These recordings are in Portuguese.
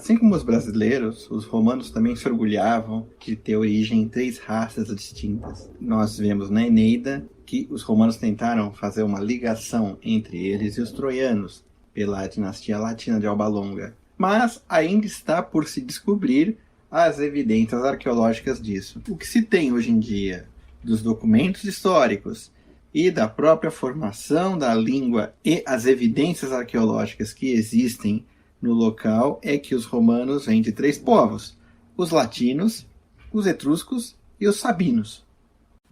Assim como os brasileiros, os romanos também se orgulhavam de ter origem em 3 raças distintas. Nós vemos na Eneida que os romanos tentaram fazer uma ligação entre eles e os troianos, pela dinastia latina de Alba Longa. Mas ainda está por se descobrir as evidências arqueológicas disso. O que se tem hoje em dia dos documentos históricos e da própria formação da língua e as evidências arqueológicas que existem no local é que os romanos vêm de 3 povos: os latinos, os etruscos e os sabinos.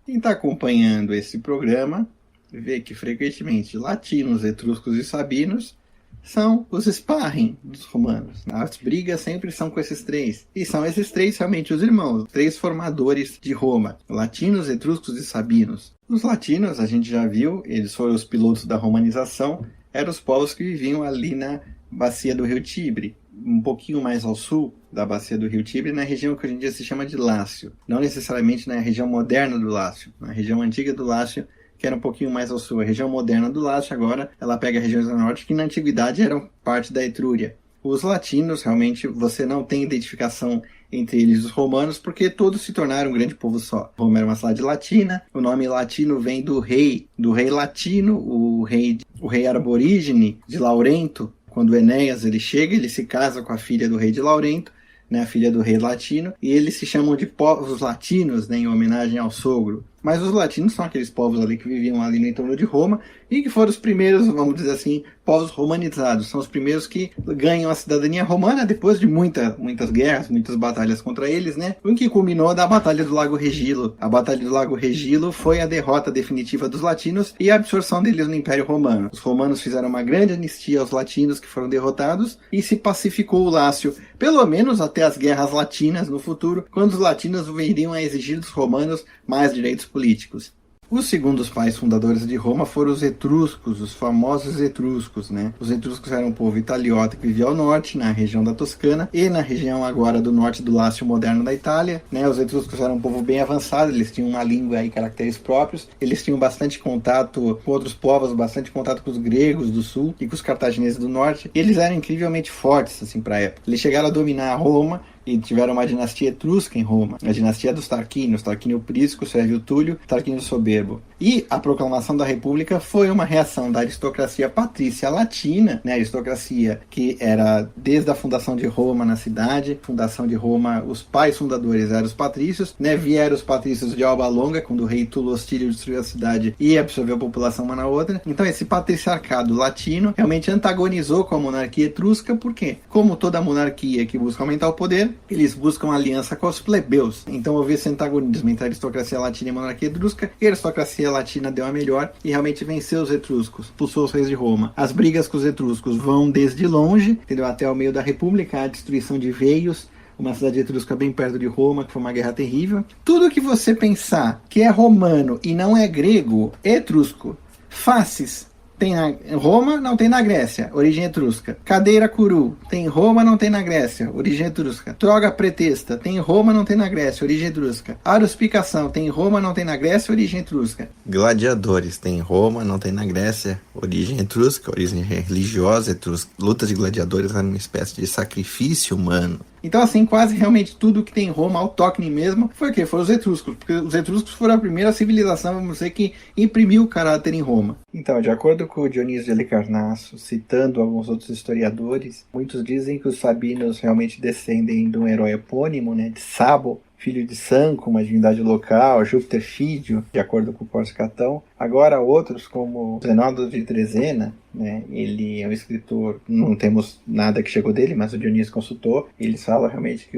Quem está acompanhando esse programa vê que frequentemente latinos, etruscos e sabinos são os sparring dos romanos. As brigas sempre são com esses 3. E são esses 3 realmente os irmãos, 3 formadores de Roma: latinos, etruscos e sabinos. Os latinos, a gente já viu, eles foram os pilotos da romanização, eram os povos que viviam ali na bacia do rio Tibre, um pouquinho mais ao sul da bacia do rio Tibre, na região que hoje em dia se chama de Lácio. Não necessariamente na região moderna do Lácio, na região antiga do Lácio, que era um pouquinho mais ao sul. A região moderna do Lácio agora, ela pega regiões do norte que na antiguidade eram parte da Etrúria. Os latinos, realmente, você não tem identificação entre eles e os romanos, porque todos se tornaram um grande povo só. Roma era uma cidade latina, o nome latino vem do rei latino, o rei aborígene de Laurento. Quando Enéas ele chega, ele se casa com a filha do rei de Laurento, né, a filha do rei latino, e eles se chamam de povos latinos, né, em homenagem ao sogro. Mas os latinos são aqueles povos ali que viviam ali no entorno de Roma e que foram os primeiros, vamos dizer assim, povos romanizados. São os primeiros que ganham a cidadania romana depois de muitas guerras, muitas batalhas contra eles, né? O que culminou da Batalha do Lago Regilo. A Batalha do Lago Regilo foi a derrota definitiva dos latinos e a absorção deles no Império Romano. Os romanos fizeram uma grande anistia aos latinos que foram derrotados e se pacificou o Lácio, pelo menos até as guerras latinas no futuro, quando os latinos viriam a exigir dos romanos mais direitos políticos. Os segundos pais fundadores de Roma foram os etruscos, os famosos etruscos, né? Os etruscos eram um povo italiota que vivia ao norte, na região da Toscana, e na região agora do norte do Lácio moderno da Itália, né? Os etruscos eram um povo bem avançado, eles tinham uma língua e caracteres próprios, eles tinham bastante contato com outros povos, bastante contato com os gregos do sul e com os cartagineses do norte, e eles eram incrivelmente fortes, assim, para a época. Eles chegaram a dominar Roma, e tiveram uma dinastia etrusca em Roma, a dinastia dos Tarquínios, Tarquínio Prisco, Sérvio Túlio, Tarquínio Soberbo. E a proclamação da República foi uma reação da aristocracia patrícia latina, né, a aristocracia que era desde a fundação de Roma na cidade, fundação de Roma, os pais fundadores eram os patrícios, né, vieram os patrícios de Alba Longa, quando o rei Tulo Hostílio destruiu a cidade e absorveu a população uma na outra. Então esse patriciarcado latino realmente antagonizou com a monarquia etrusca, porque, como toda monarquia que busca aumentar o poder, eles buscam aliança com os plebeus. Então houve esse antagonismo entre a aristocracia latina e a monarquia etrusca, e a aristocracia latina deu a melhor e realmente venceu os etruscos, expulsou os reis de Roma. As brigas com os etruscos vão desde longe, entendeu? Até o meio da República, a destruição de Veios, uma cidade etrusca bem perto de Roma, que foi uma guerra terrível. Tudo que você pensar que é romano e não é grego, é etrusco. Faces tem na Roma, não tem na Grécia, origem etrusca. Cadeira curu, tem em Roma, não tem na Grécia, origem etrusca. Troga pretexta, tem em Roma, não tem na Grécia, origem etrusca. Aruspicação, tem em Roma, não tem na Grécia, origem etrusca. Gladiadores, tem em Roma, não tem na Grécia, origem etrusca, origem religiosa etrusca. Lutas de gladiadores eram uma espécie de sacrifício humano. Então, assim, quase realmente tudo que tem em Roma, autóctone mesmo, foi o quê? Foram os etruscos. Porque os etruscos foram a primeira civilização, vamos dizer, que imprimiu o caráter em Roma. Então, de acordo com o Dionísio de Halicarnasso, citando alguns outros historiadores, muitos dizem que os sabinos realmente descendem de um herói epônimo, né, de Sabo, filho de Sanco, uma divindade local, Júpiter Fídio, de acordo com Pórcio Catão. Agora outros, como Zenódono de Trezena, né, ele é um escritor, não temos nada que chegou dele, mas o Dionísio consultou, eles falam realmente que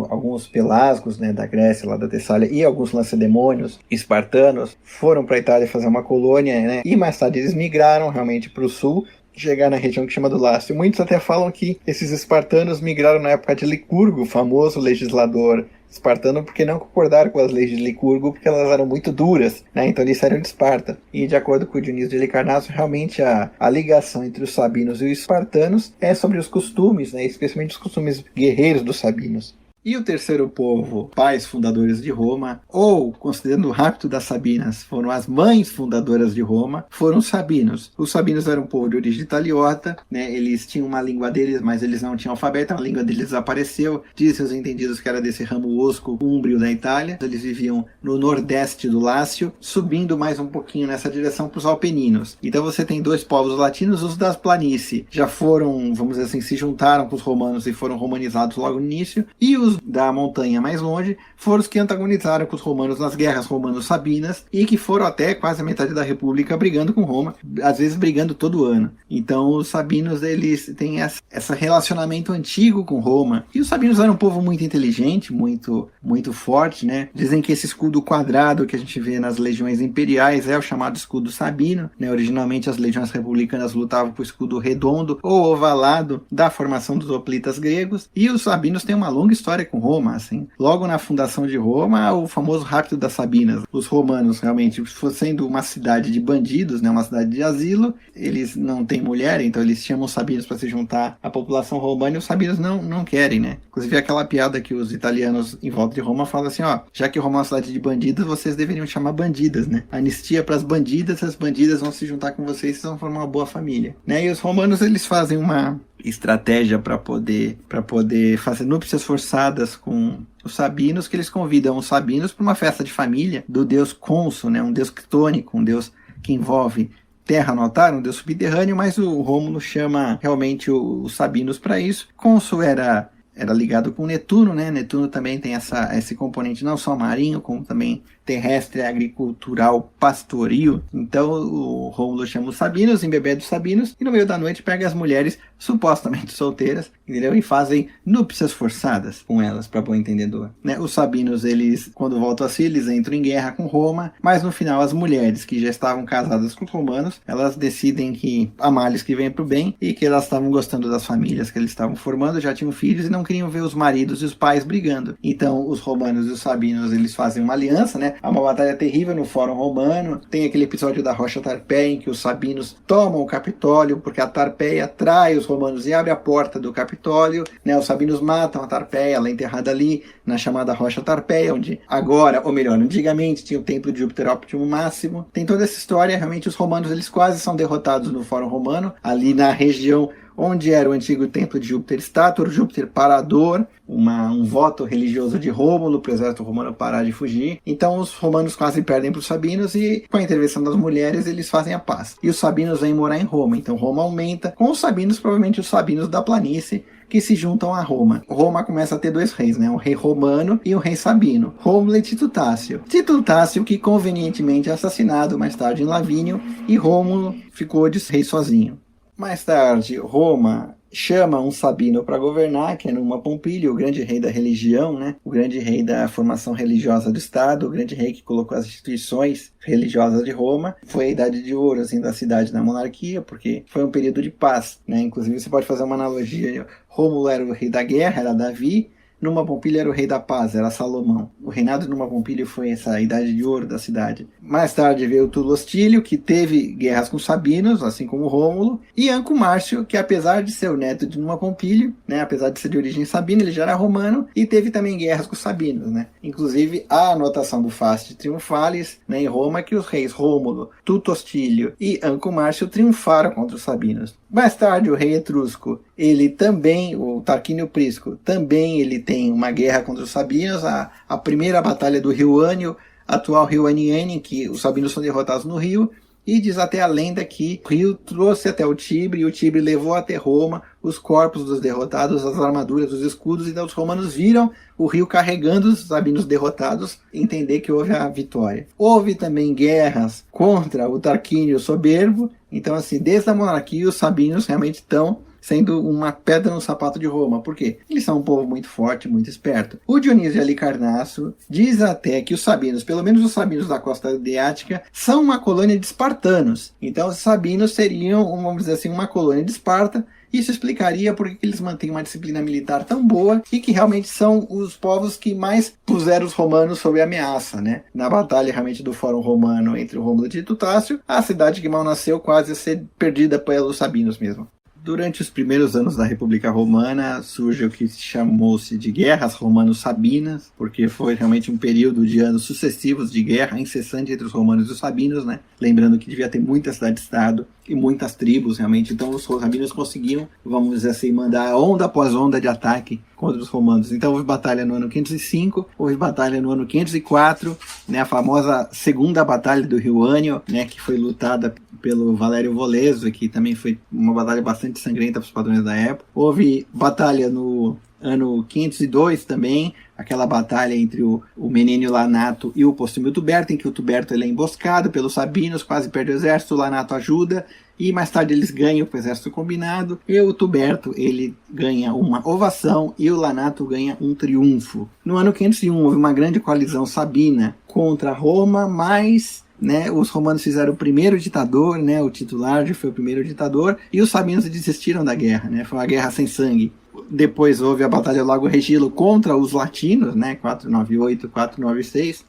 alguns pelasgos, né, da Grécia, lá da Tessália, e alguns lacedemônios espartanos foram para a Itália fazer uma colônia, né, e mais tarde eles migraram realmente para o sul, chegar na região que chama do Lácio. Muitos até falam que esses espartanos migraram na época de Licurgo, famoso legislador espartano, porque não concordaram com as leis de Licurgo, porque elas eram muito duras, né? Então eles saíram de Esparta. E de acordo com o Dionísio de Halicarnasso, realmente a ligação entre os sabinos e os espartanos é sobre os costumes, né? Especialmente os costumes guerreiros dos sabinos. E o terceiro povo, pais fundadores de Roma, ou, considerando o rapto das Sabinas, foram as mães fundadoras de Roma, foram os sabinos. Os sabinos eram um povo de origem italiota, né? Eles tinham uma língua deles, mas eles não tinham alfabeto, a língua deles desapareceu. Dizem os entendidos que era desse ramo osco-úmbrio da Itália. Eles viviam no nordeste do Lácio, subindo mais um pouquinho nessa direção para os Alpeninos. Então você tem dois povos latinos, os das planície já foram, vamos dizer assim, se juntaram com os romanos e foram romanizados logo no início, e os da montanha mais longe foram os que antagonizaram com os romanos nas guerras romano-sabinas e que foram até quase a metade da república brigando com Roma, às vezes brigando todo ano. Então os sabinos, eles têm esse relacionamento antigo com Roma, e os sabinos eram um povo muito inteligente, muito forte, né? Dizem que esse escudo quadrado que a gente vê nas legiões imperiais é o chamado escudo sabino, né? Originalmente as legiões republicanas lutavam com o escudo redondo ou ovalado da formação dos hoplitas gregos, e os sabinos têm uma longa história com Roma, assim. Logo na fundação de Roma, o famoso rapto das Sabinas. Os romanos, realmente, sendo uma cidade de bandidos, né, uma cidade de asilo, eles não têm mulher, então eles chamam os sabinos para se juntar à população romana, e os sabinos não querem, né? Inclusive aquela piada que os italianos em volta de Roma falam assim, ó, já que Roma é uma cidade de bandidos, vocês deveriam chamar bandidas, né? Anistia para as bandidas vão se juntar com vocês e vão formar uma boa família, né? E os romanos, eles fazem uma estratégia para poder fazer núpcias forçadas com os sabinos, que eles convidam os sabinos para uma festa de família do deus Conso, né? Um deus ctônico, um deus que envolve terra no altar, um deus subterrâneo, mas o Rômulo chama realmente os sabinos para isso. Conso era ligado com Netuno, né? Netuno também tem esse componente não só marinho, como também terrestre, agricultural, pastoril. Então o Rômulo chama os sabinos, embebeda os sabinos, e no meio da noite pega as mulheres supostamente solteiras, entendeu? E fazem núpcias forçadas com elas, para bom entendedor, né? Os sabinos, eles, quando voltam a si, eles entram em guerra com Roma, mas no final as mulheres que já estavam casadas com os romanos, elas decidem que há males que vêm para o bem, e que elas estavam gostando das famílias que eles estavam formando, já tinham filhos e não queriam ver os maridos e os pais brigando. Então os romanos e os sabinos, eles fazem uma aliança, né? Há uma batalha terrível no Fórum Romano, tem aquele episódio da Rocha Tarpeia em que os sabinos tomam o Capitólio, porque a Tarpeia trai os romanos e abre a porta do Capitólio, né? Os sabinos matam a Tarpeia, ela é enterrada ali na chamada Rocha Tarpeia, onde agora, ou melhor, antigamente tinha o templo de Júpiter Óptimo Máximo. Tem toda essa história, realmente os romanos, eles quase são derrotados no Fórum Romano, ali na região onde era o antigo templo de Júpiter Stator, Júpiter Parador, um voto religioso de Rômulo para o exército romano parar de fugir. Então os romanos quase perdem para os sabinos, e com a intervenção das mulheres eles fazem a paz. E os sabinos vêm morar em Roma, então Roma aumenta, com os sabinos, provavelmente os sabinos da planície, que se juntam a Roma. Roma começa a ter dois reis, né? Um rei romano e um rei sabino, Rômulo e Tito Tácio. Tito Tácio, que convenientemente é assassinado mais tarde em Lavínio, e Rômulo ficou de rei sozinho. Mais tarde, Roma chama um sabino para governar, que é Numa Pompílio, o grande rei da religião, né? O grande rei da formação religiosa do Estado, o grande rei que colocou as instituições religiosas de Roma. Foi a idade de ouro, assim, da cidade, da monarquia, porque foi um período de paz, né? Inclusive você pode fazer uma analogia: Rômulo era o rei da guerra, era Davi. Numa Pompílio era o rei da paz, era Salomão. O reinado de Numa Pompílio foi essa idade de ouro da cidade. Mais tarde veio Tulo Hostílio, que teve guerras com os sabinos, assim como Rômulo, e Anco Márcio, que apesar de ser o neto de Numa Pompílio, né, apesar de ser de origem sabina, ele já era romano e teve também guerras com os sabinos, né? Inclusive a anotação do Fasti Triunfalis, né, em Roma, que os reis Rômulo, Tuto Hostílio e Anco Márcio triunfaram contra os sabinos. Mais tarde o rei etrusco, ele também, o Tarquínio Prisco, também ele tem uma guerra contra os sabinos, a primeira batalha do Rio Anio, atual Rio Aniene, que os sabinos são derrotados no rio, e diz até a lenda que o rio trouxe até o Tibre, e o Tibre levou até Roma os corpos dos derrotados, as armaduras, os escudos, e então os romanos viram o rio carregando os sabinos derrotados, entender que houve a vitória. Houve também guerras contra o Tarquínio Soberbo, então assim, desde a monarquia os sabinos realmente estão sendo uma pedra no sapato de Roma. Por quê? Eles são um povo muito forte, muito esperto. O Dionísio de Halicarnasso diz até que os sabinos, pelo menos os sabinos da costa adriática, são uma colônia de espartanos. Então os sabinos seriam, vamos dizer assim, uma colônia de Esparta. Isso explicaria por que eles mantêm uma disciplina militar tão boa e que realmente são os povos que mais puseram os romanos sob ameaça, né? Na batalha realmente do Fórum Romano entre o Rômulo e Tito Tácio, a cidade que mal nasceu quase a ser perdida pelos sabinos mesmo. Durante os primeiros anos da República Romana surge o que chamou-se de Guerras Romano-Sabinas, porque foi realmente um período de anos sucessivos de guerra incessante entre os romanos e os sabinos, né? Lembrando que devia ter muita cidade-estado e muitas tribos, realmente. Então os sabinos conseguiam, vamos dizer assim, mandar onda após onda de ataque contra os romanos. Então houve batalha no ano 505, houve batalha no ano 504, né, a famosa Segunda Batalha do Rio Anio, né, que foi lutada pelo Valério Voleso, que também foi uma batalha bastante sangrenta para os padrões da época. Houve batalha no ano 502 também, aquela batalha entre o Menênio Lanato e o Postúmio Tuberto, em que o Tuberto ele é emboscado pelos sabinos, quase perde o exército, o Lanato ajuda, e mais tarde eles ganham o exército combinado, e o Tuberto ele ganha uma ovação e o Lanato ganha um triunfo. No ano 501 houve uma grande coalizão sabina contra Roma, mas né, os romanos fizeram o primeiro ditador, né, o titular já foi o primeiro ditador, e os sabinos desistiram da guerra, né, foi uma guerra sem sangue. Depois houve a Batalha do Lago Regilo contra os latinos, né, 498, 496.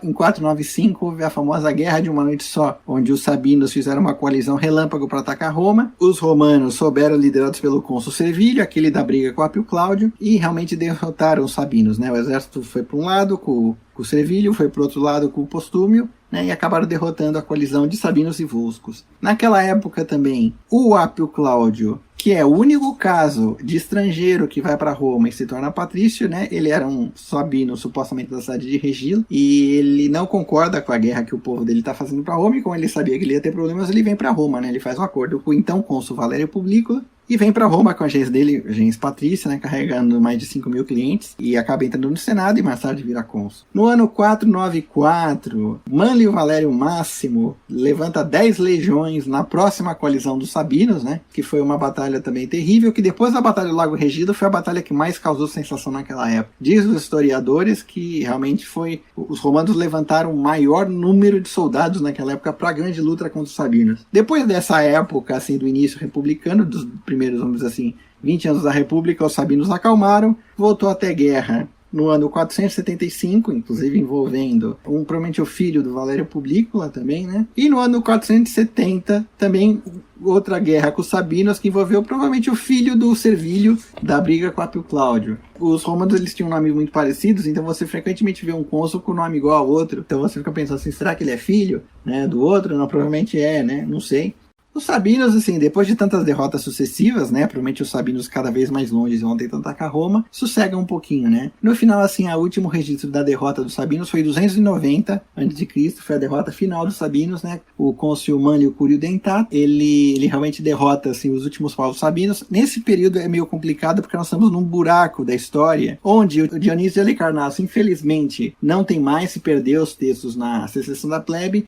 Em 495 houve a famosa Guerra de uma Noite Só, onde os sabinos fizeram uma coalizão relâmpago para atacar Roma. Os romanos souberam, liderados pelo cônsul Servilio, aquele da briga com Apio Cláudio, e realmente derrotaram os sabinos, né. O exército foi para um lado com o Servilio, foi para o outro lado com o Postúmio, né, e acabaram derrotando a coalizão de sabinos e volscos. Naquela época também, o Apio Cláudio, que é o único caso de estrangeiro que vai para Roma e se torna patrício, né? Ele era um sabino, supostamente da cidade de Regilo, e ele não concorda com a guerra que o povo dele está fazendo para Roma, e como ele sabia que ele ia ter problemas, ele vem para Roma, né? Ele faz um acordo com o então cônsul Valério Publícola, e vem para Roma com a gens dele, a gens patrícia, né, carregando mais de 5.000 clientes, e acaba entrando no Senado e mais tarde vira cônsul. No ano 494, Manlio Valério Máximo levanta 10 legiões na próxima coalizão dos sabinos, né, que foi uma batalha também terrível, que depois da Batalha do Lago Regilo foi a batalha que mais causou sensação naquela época. Diz os historiadores que realmente os romanos levantaram o maior número de soldados naquela época para a grande luta contra os sabinos. Depois dessa época, assim, do início republicano, dos primeiros, vamos dizer assim, 20 anos da República, os sabinos acalmaram, voltou a ter guerra no ano 475, inclusive envolvendo provavelmente o filho do Valério Publícola também, né? E no ano 470 também outra guerra com os sabinos que envolveu provavelmente o filho do Servilio da briga com Apio Cláudio. Os romanos eles tinham nomes muito parecidos, então você frequentemente vê um cônsul com nome igual ao outro. Então você fica pensando assim, será que ele é filho, né, do outro? Não, provavelmente é, né? Não sei. Os sabinos, assim, depois de tantas derrotas sucessivas, né, provavelmente os sabinos cada vez mais longe vão tentando atacar Roma, sossegam um pouquinho, né. No final, assim, o último registro da derrota dos sabinos foi em 290 a.C., foi a derrota final dos sabinos, né. O cônsul Manlio Curio Dentato, ele realmente derrota, assim, os últimos povos sabinos. Nesse período é meio complicado porque nós estamos num buraco da história, onde o Dionísio de Halicarnasso, infelizmente, não tem mais, se perdeu os textos na secessão da plebe.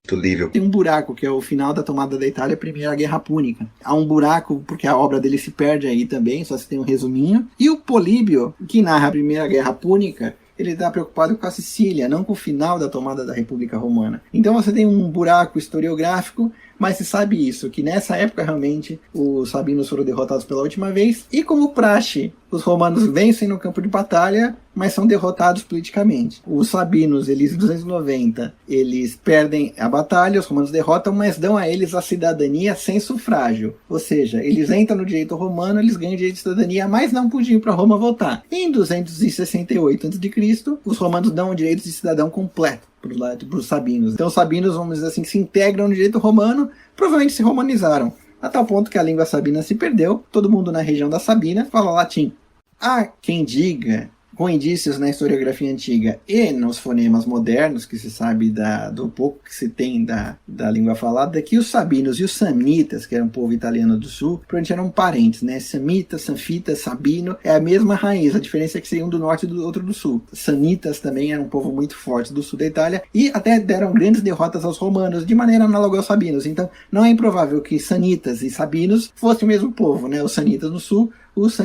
Tem um buraco, que é o final da tomada da Itália, primeira Guerra Púnica. Há um buraco porque a obra dele se perde aí também, só se tem um resuminho. E o Políbio, que narra a Primeira Guerra Púnica, ele está preocupado com a Sicília, não com o final da tomada da República Romana. Então você tem um buraco historiográfico, mas se sabe isso, que nessa época realmente os sabinos foram derrotados pela última vez, e como praxe, os romanos vencem no campo de batalha, mas são derrotados politicamente. Os sabinos, eles em 290, eles perdem a batalha, os romanos derrotam, mas dão a eles a cidadania sem sufrágio. Ou seja, eles entram no direito romano, eles ganham direito de cidadania, mas não podiam ir para Roma votar. Em 268 a.C., os romanos dão o direito de cidadão completo para os sabinos. Então os sabinos, vamos dizer assim, se integram no direito romano, provavelmente se romanizaram, a tal ponto que a língua sabina se perdeu, todo mundo na região da Sabina fala latim. Há quem diga, com indícios na historiografia antiga e nos fonemas modernos, que se sabe do pouco que se tem da língua falada, que os sabinos e os samitas, que era um povo italiano do sul, provavelmente eram parentes, né? Samita, sanfita, sabino, é a mesma raiz, a diferença é que seria um do norte e do outro do sul. Sanitas também era um povo muito forte do sul da Itália e até deram grandes derrotas aos romanos, de maneira análoga aos sabinos. Então não é improvável que sanitas e sabinos fossem o mesmo povo, né? Os sanitas no sul, os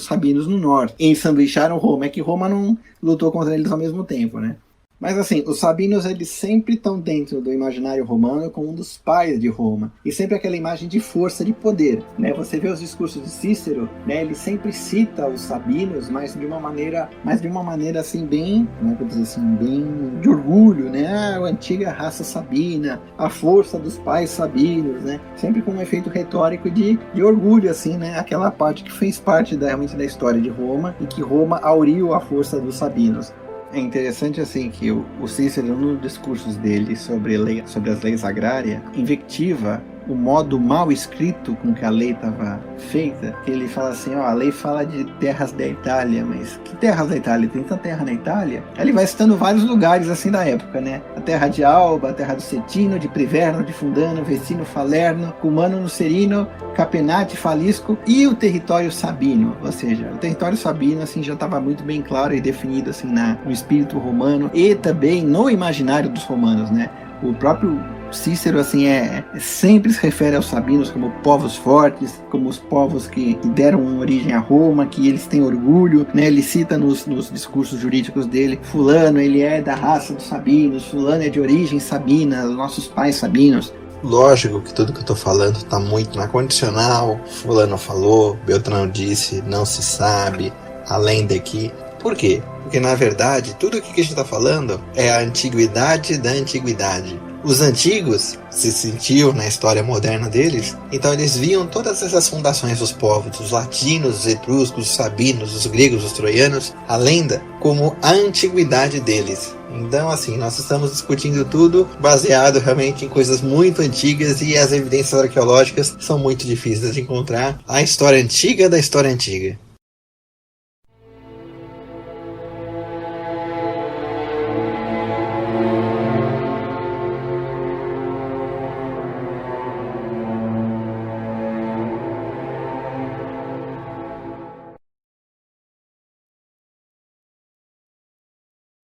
sabinos no norte. Ensanduicharam Roma, é que Roma não lutou contra eles ao mesmo tempo, né? Mas assim, os sabinos eles sempre estão dentro do imaginário romano como um dos pais de Roma. E sempre aquela imagem de força, de poder, né? Você vê os discursos de Cícero, né? Ele sempre cita os sabinos, mas de uma maneira assim bem, como é que eu dizer assim, bem de orgulho, né? A antiga raça sabina, a força dos pais sabinos, né? Sempre com um efeito retórico de orgulho, assim, né? Aquela parte que fez parte realmente da história de Roma e que Roma auriu a força dos sabinos. É interessante assim que o Cícero, nos discursos dele sobre as leis agrárias, invectiva o modo mal escrito com que a lei estava feita, que ele fala assim, a lei fala de terras da Itália, mas que terras da Itália? Tem tanta terra na Itália? Aí ele vai citando vários lugares assim da época, né? A terra de Alba, a terra do Cetino, de Priverno, de Fundano, Vecino, Falerno, Cumano, Nucerino, Capenate, Falisco e o território sabino, ou seja, o território sabino assim já estava muito bem claro e definido assim no espírito romano e também no imaginário dos romanos, né? O próprio Cícero assim sempre se refere aos sabinos como povos fortes, como os povos que deram origem a Roma, que eles têm orgulho, né? Ele cita nos discursos jurídicos dele, fulano ele é da raça dos sabinos, fulano é de origem sabina, nossos pais sabinos. Lógico que tudo que eu tô falando tá muito na condicional, fulano falou, Beltrano disse, não se sabe, além daqui. Por quê? Porque na verdade tudo o que a gente tá falando é a antiguidade da antiguidade. Os antigos se sentiam na história moderna deles, então eles viam todas essas fundações dos povos, os latinos, os etruscos, os sabinos, os gregos, os troianos, a lenda, como a antiguidade deles. Então, assim, nós estamos discutindo tudo baseado realmente em coisas muito antigas e as evidências arqueológicas são muito difíceis de encontrar a história antiga da história antiga.